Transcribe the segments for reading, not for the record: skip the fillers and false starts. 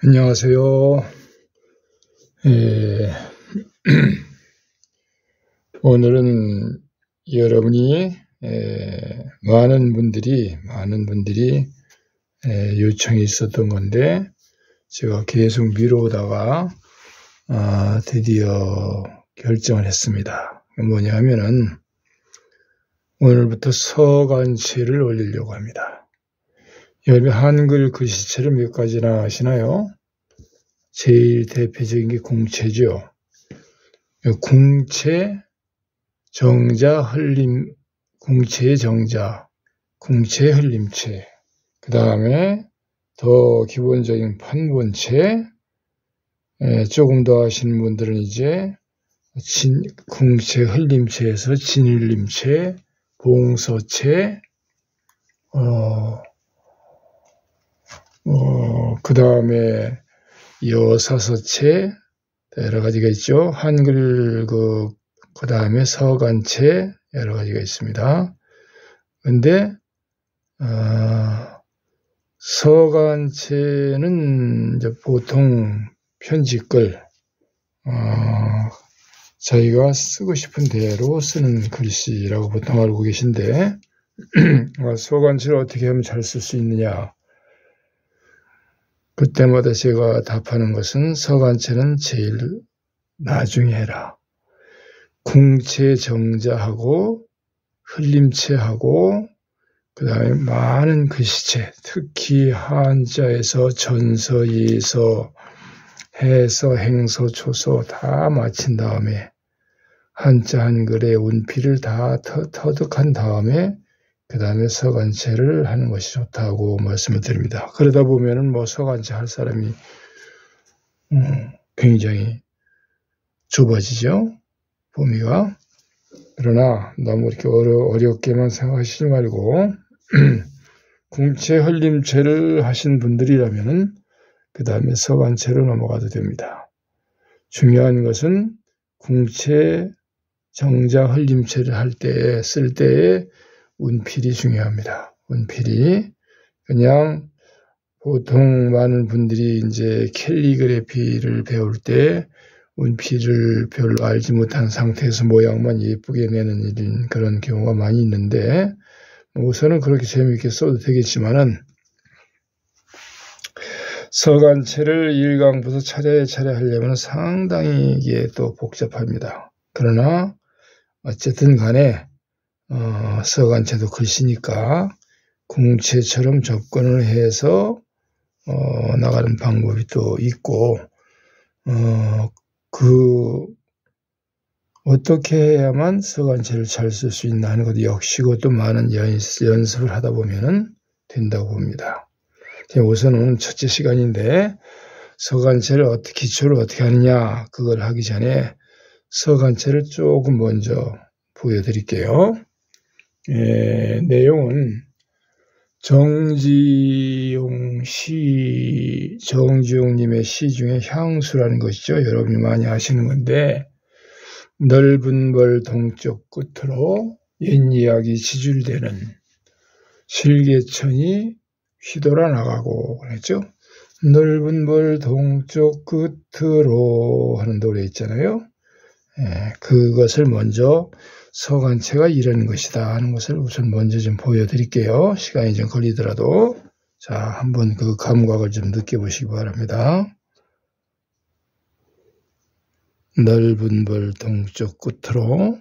안녕하세요. 오늘은 여러분이 많은 분들이 요청이 있었던 건데 제가 계속 미루다가 드디어 결정을 했습니다. 뭐냐면은 오늘부터 서간체를 올리려고 합니다. 여러분 한글 글씨체를 몇 가지나 아시나요? 제일 대표적인 게 궁체죠. 궁체, 정자, 흘림, 궁체의 정자, 궁체, 흘림체. 그 다음에 더 기본적인 판본체, 조금 더 아시는 분들은 이제 궁체, 흘림체에서 진흘림체, 봉서체, 그 다음에 여사서체, 여러 가지가 있죠. 한글 그 다음에 서간체 여러 가지가 있습니다. 근데 서간체는 이제 보통 편지글 자기가 쓰고 싶은 대로 쓰는 글씨라고 보통 알고 계신데 서간체를 어떻게 하면 잘 쓸 수 있느냐? 그때마다 제가 답하는 것은 서간체는 제일 나중에 해라. 궁체 정자하고 흘림체하고 그 다음에 많은 글씨체, 특히 한자에서 전서, 예서, 해서, 행서, 초서 다 마친 다음에 한자 한글의 운필을 다 터득한 다음에 그 다음에 서간체를 하는 것이 좋다고 말씀을 드립니다. 그러다 보면은 뭐 서간체 할 사람이 굉장히 좁아지죠. 범위가. 그러나 너무 이렇게 어렵게만 생각하시지 말고 궁체, 흘림체를 하신 분들이라면은 그 다음에 서간체로 넘어가도 됩니다. 중요한 것은 궁체, 정자, 흘림체를 쓸 때의 운필이 중요합니다. 운필이 그냥 보통 많은 분들이 이제 캘리그래피를 배울 때 운필을 별로 알지 못한 상태에서 모양만 예쁘게 내는 그런 경우가 많이 있는데 우선은 그렇게 재미있게 써도 되겠지만은 서간체를 일강부서 차례차례 하려면 상당히 이게 또 복잡합니다. 그러나 어쨌든 간에 서간체도 글씨니까 궁체처럼 접근을 해서 나가는 방법이 또 있고 어떻게 해야만 서간체를 잘 쓸 수 있나 하는 것도 역시 그것도 많은 연습을 하다 보면은 된다고 봅니다. 우선 오늘 첫째 시간인데 서간체를 기초를 어떻게 하느냐 그걸 하기 전에 서간체를 조금 먼저 보여드릴게요. 내용은 정지용님의 시 중에 향수라는 것이죠. 여러분이 많이 아시는 건데 넓은 벌 동쪽 끝으로 옛이야기 지줄되는 실개천이 휘돌아 나가고 그랬죠. 넓은 벌 동쪽 끝으로 하는 노래 있잖아요. 그것을 먼저 서간체가 이런 것이다 하는 것을 우선 먼저 좀 보여드릴게요. 시간이 좀 걸리더라도. 자, 한번 그 감각을 좀 느껴보시기 바랍니다. 넓은 벌 동쪽 끝으로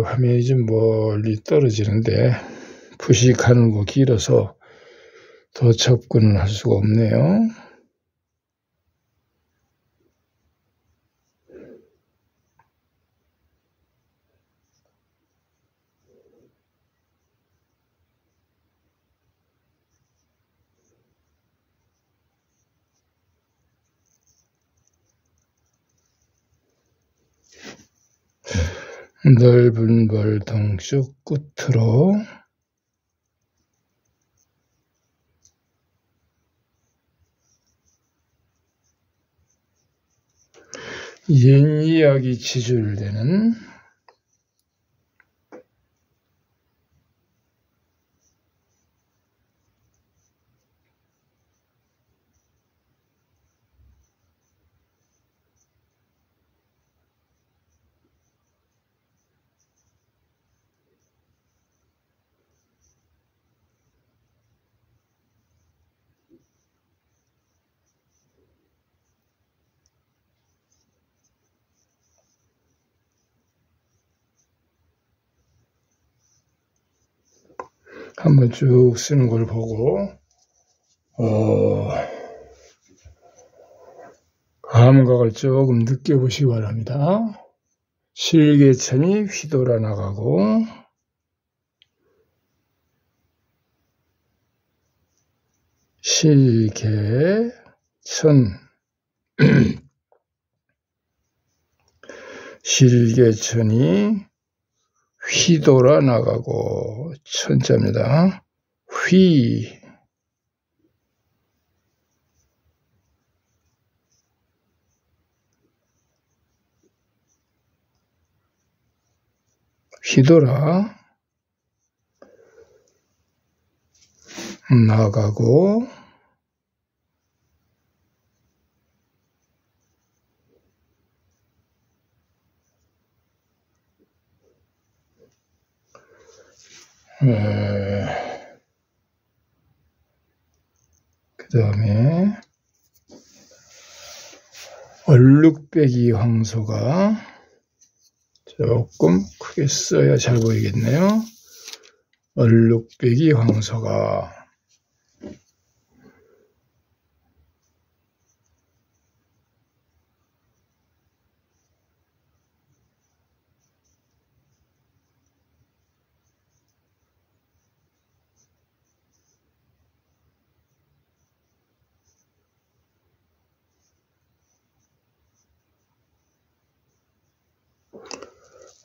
화면이 좀 멀리 떨어지는데 푸시 가늘고 길어서 더 접근을 할 수가 없네요. 넓은 벌 동쪽 끝으로 옛 이야기 지줄되는 한번 쭉 쓰는 걸 보고 감각을 조금 느껴보시기 바랍니다. 실개천이 휘돌아 나가고 실개천 실개천이 휘돌아 나가고 천자입니다. 휘돌아 나가고 그 다음에 얼룩배기 황소가 조금 크게 써야 잘 보이겠네요. 얼룩배기 황소가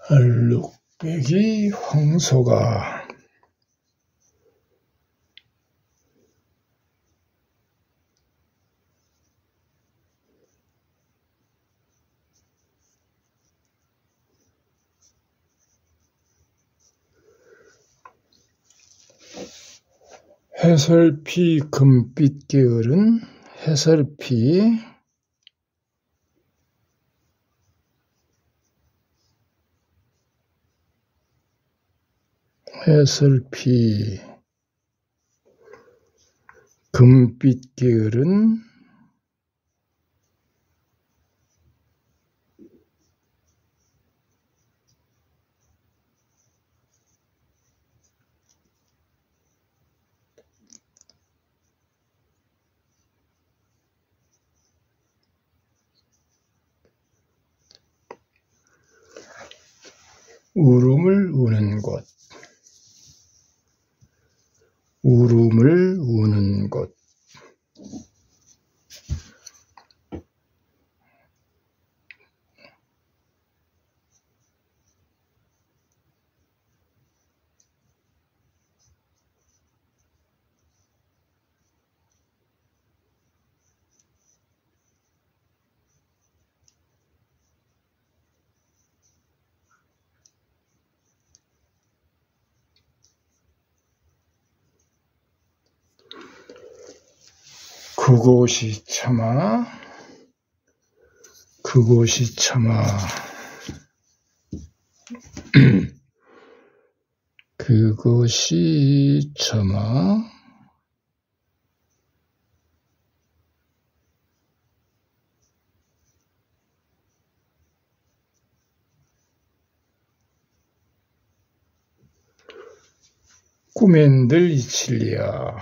얼룩배기 황소가 해설피 금빛 계열은 해설피 금빛 계열은 울음을 우는 곳, 울음을 우는 곳. 그곳이 참아, 그곳이 참아, 그곳이 참아, 꿈엔들 이칠리야.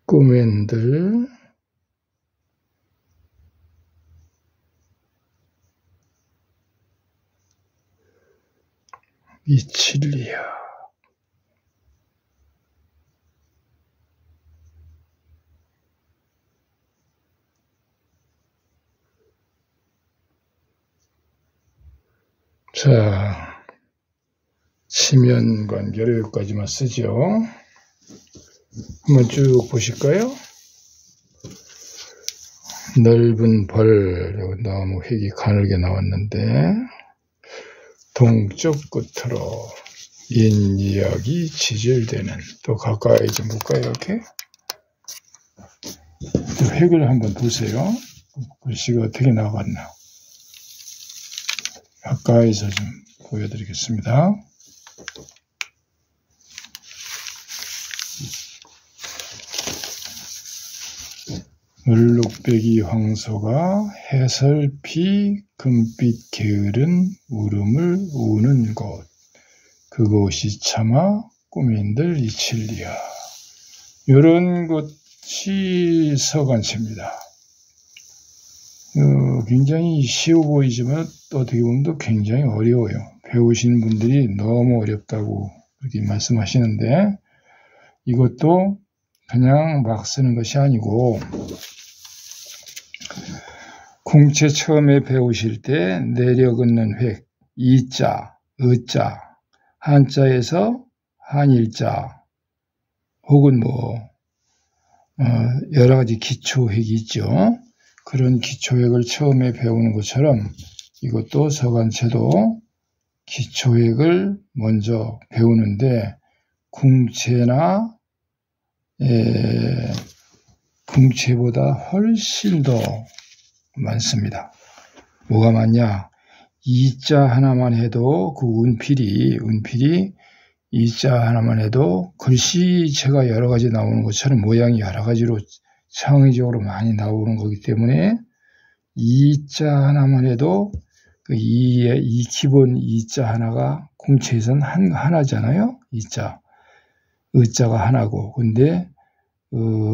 꿈엔들 이칠리야. 자, 치면 관계로 여기까지만 쓰죠. 한번 쭉 보실까요? 넓은 벌, 여기 너무 획이 가늘게 나왔는데, 동쪽 끝으로 인역이 지절되는, 또 가까이 좀 볼까요, 이렇게? 획을 한번 보세요. 글씨가 어떻게 나갔나. 가까이서 좀 보여드리겠습니다. 얼룩배기 황소가 해설피 금빛 게으른 울음을 우는 곳, 그곳이 차마 꿈인들 이칠리야. 이런 것이 서간체입니다. 굉장히 쉬워 보이지만 또 어떻게 보면 또 굉장히 어려워요. 배우시는 분들이 너무 어렵다고 그렇게 말씀하시는데, 이것도 그냥 막 쓰는 것이 아니고, 궁체 처음에 배우실 때 내려긋는 획, 이자, 의자, 한자에서 한일자, 혹은 여러 가지 기초획이 있죠. 그런 기초획을 처음에 배우는 것처럼 이것도 서간체도 기초획을 먼저 배우는데, 궁체보다 훨씬 더 많습니다. 뭐가 많냐? 이자 하나만 해도 그 운필이 이자 하나만 해도 글씨체가 여러 가지 나오는 것처럼 모양이 여러 가지로 창의적으로 많이 나오는 거기 때문에 이자 하나만 해도 그 이 기본 이자 하나가 궁체에서는 하나잖아요. 이자, 의자가 하나고, 근데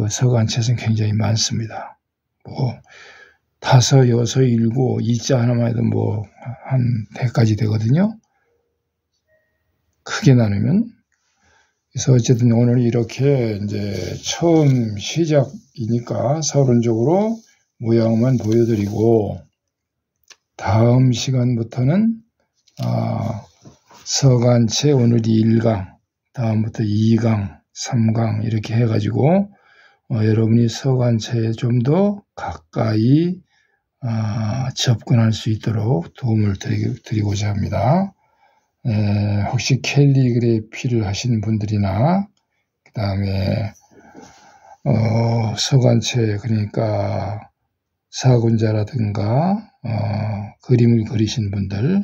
서간체에서는 굉장히 많습니다. 5, 6, 7, 이자 하나만 해도 한 100가지 되거든요. 크게 나누면. 그래서 어쨌든 오늘 이렇게 이제 처음 시작이니까 서론적으로 모양만 보여드리고, 다음 시간부터는 서간체 오늘이 1강, 다음부터 2강, 3강 이렇게 해가지고 여러분이 서간체에 좀 더 가까이 접근할 수 있도록 도움을 드리고자 합니다. 혹시 캘리그래피를 하시는 분들이나 그 다음에 서간체, 그러니까 사군자라든가 그림을 그리신 분들,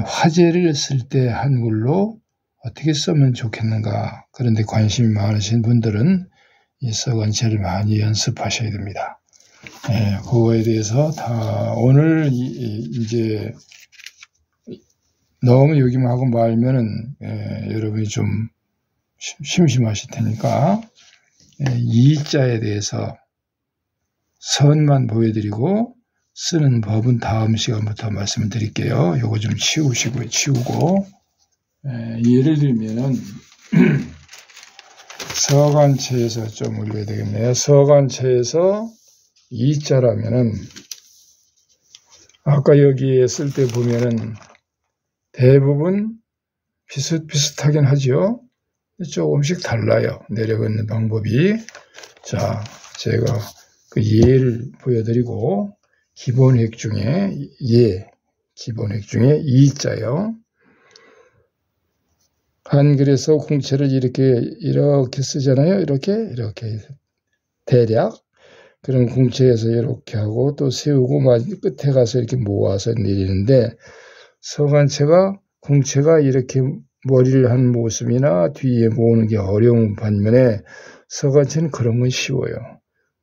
화제를 쓸 때 한글로 어떻게 쓰면 좋겠는가, 그런데 관심이 많으신 분들은 이 서간체를 많이 연습하셔야 됩니다. 그거에 대해서 다 오늘 이제 너무 여기만 하고 말면은 여러분이 좀 심심하실 테니까 이자에 대해서 선만 보여드리고 쓰는 법은 다음 시간부터 말씀을 드릴게요. 요거 좀 치우고 예를 들면은 서간체에서 좀 올려야 되겠네요. 서간체에서 이자라면은 아까 여기에 쓸 때 보면은 대부분 비슷하긴 하죠. 조금씩 달라요. 내려가는 방법이. 자, 제가 그 예를 보여드리고, 기본획 중에 기본획 중에 이자요. 한글에서 궁체를 이렇게 쓰잖아요. 이렇게 대략. 그럼 궁체에서 이렇게 하고 또 세우고 끝에 가서 이렇게 모아서 내리는데, 서간체가 궁체가 이렇게 머리를 한 모습이나 뒤에 모으는 게 어려운 반면에 서간체는 그런 건 쉬워요.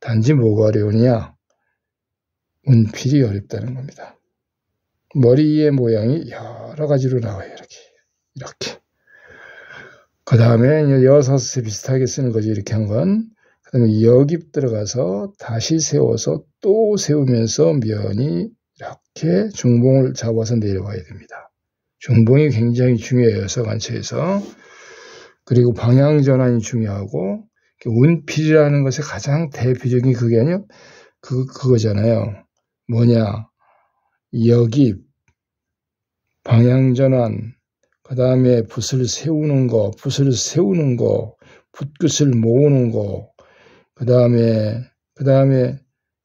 단지 뭐가 어려우냐? 운필이 어렵다는 겁니다. 머리의 모양이 여러 가지로 나와요. 이렇게. 그 다음에 여섯에 비슷하게 쓰는 거지, 이렇게 한 건. 그 다음에 여깁 들어가서 다시 세워서 또 세우면서 면이 이렇게 중봉을 잡아서 내려와야 됩니다. 중봉이 굉장히 중요해요, 서간체에서. 그리고 방향 전환이 중요하고, 운필이라는 것의 가장 대표적인 그게 아니요? 그거잖아요. 뭐냐? 여깁, 방향 전환, 그 다음에 붓을 세우는 거, 붓끝을 모으는 거, 그 다음에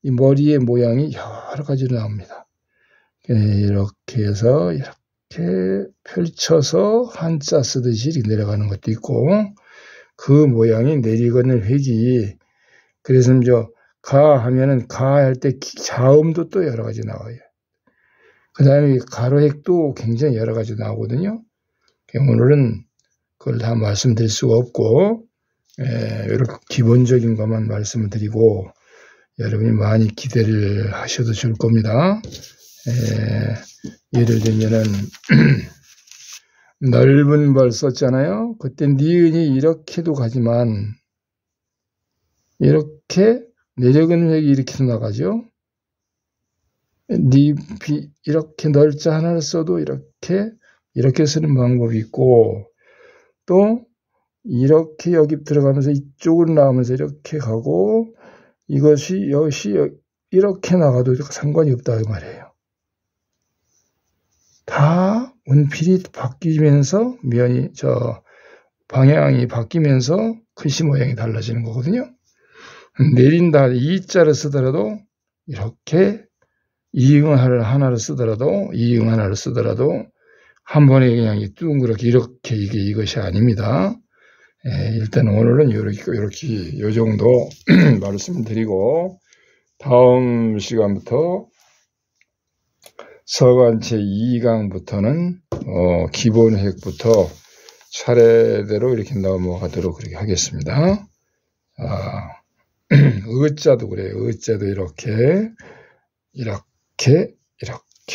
이 머리의 모양이 여러 가지로 나옵니다. 이렇게 해서 이렇게 펼쳐서 한자 쓰듯이 이렇게 내려가는 것도 있고, 그 모양이 내리건을 획이, 그래서 가 하면은 가 할 때 자음도 또 여러 가지 나와요. 그 다음에 가로획도 굉장히 여러 가지 나오거든요. 오늘은 그걸 다 말씀드릴 수가 없고, 이렇게 기본적인 것만 말씀을 드리고, 여러분이 많이 기대를 하셔도 좋을 겁니다. 예를 들면은, 넓은 벌 썼잖아요. 그때 니은이 이렇게도 가지만, 이렇게 내려근 획이 이렇게도 나가죠. 이렇게 넓자 하나를 써도 이렇게 쓰는 방법이 있고, 또 이렇게 여기 들어가면서 이쪽으로 나오면서 이렇게 가고, 이것이 이렇게 나가도 상관이 없다 그 말이에요. 다 운필이 바뀌면서 방향이 바뀌면서 글씨 모양이 달라지는 거거든요. 내린다 이자를 쓰더라도 이렇게 이응 하나를 쓰더라도 한 번에 그냥 둥그렇게 이렇게 이것이 아닙니다. 일단 오늘은 이렇게 요 정도 말씀을 드리고, 다음 시간부터 서간체 2강부터는 기본획부터 차례대로 이렇게 넘어가도록 그렇게 하겠습니다. 의자도 그래요. 의자도 이렇게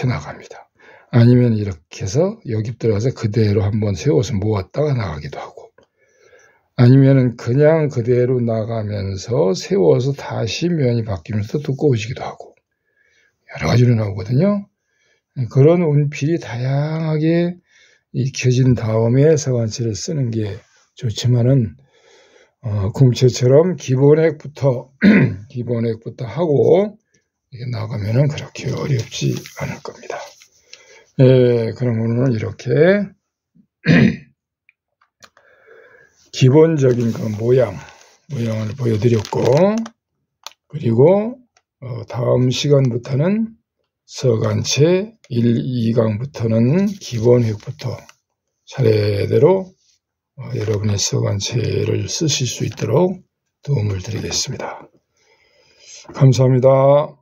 나갑니다. 아니면 이렇게 해서 여기 들어가서 그대로 한번 세워서 모았다가 나가기도 하고, 아니면은 그냥 그대로 나가면서 세워서 다시 면이 바뀌면서 두꺼워지기도 하고, 여러 가지로 나오거든요. 그런 운필이 다양하게 익혀진 다음에 서간체를 쓰는 게 좋지만은, 궁체처럼 기본획부터 하고 이게 나가면은 그렇게 어렵지 않을 겁니다. 그럼 오늘은 이렇게 기본적인 그 모양을 보여드렸고, 그리고 다음 시간부터는 서간체 1, 2강부터는 기본획부터 차례대로 여러분의 서간체를 쓰실 수 있도록 도움을 드리겠습니다. 감사합니다.